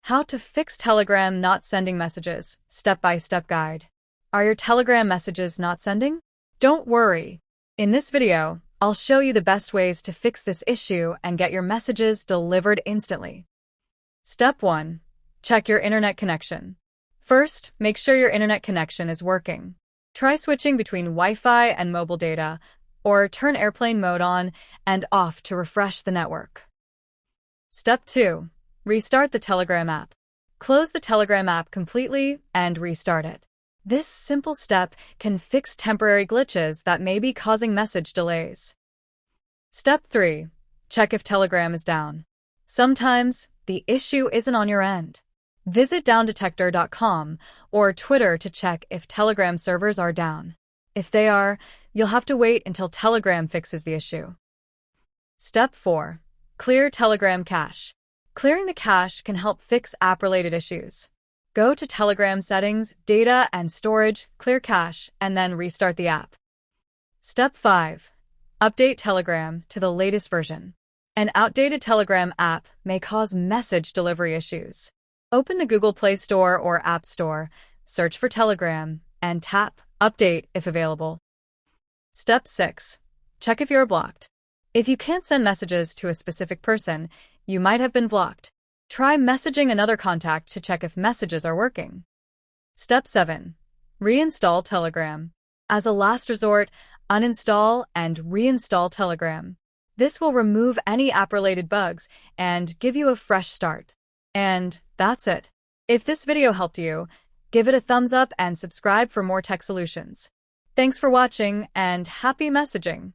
How to fix Telegram not sending messages, step-by-step guide. Are your Telegram messages not sending? Don't worry. In this video, I'll show you the best ways to fix this issue and get your messages delivered instantly. Step 1. Check your internet connection. First, make sure your internet connection is working. Try switching between Wi-Fi and mobile data, or turn airplane mode on and off to refresh the network. Step 2. Restart the Telegram app. Close the Telegram app completely and restart it. This simple step can fix temporary glitches that may be causing message delays. Step 3. Check if Telegram is down. Sometimes the issue isn't on your end. Visit downdetector.com or Twitter to check if Telegram servers are down. If they are, you'll have to wait until Telegram fixes the issue. Step 4. Clear Telegram cache. Clearing the cache can help fix app-related issues. Go to Telegram settings, data and storage, clear cache, and then restart the app. Step 5. Update Telegram to the latest version. An outdated Telegram app may cause message delivery issues. Open the Google Play Store or App Store, search for Telegram, and tap Update if available. Step 6. Check if you're blocked. If you can't send messages to a specific person, you might have been blocked. Try messaging another contact to check if messages are working. Step 7. Reinstall Telegram. As a last resort, uninstall and reinstall Telegram. This will remove any app-related bugs and give you a fresh start. And that's it. If this video helped you, give it a thumbs up and subscribe for more tech solutions. Thanks for watching and happy messaging!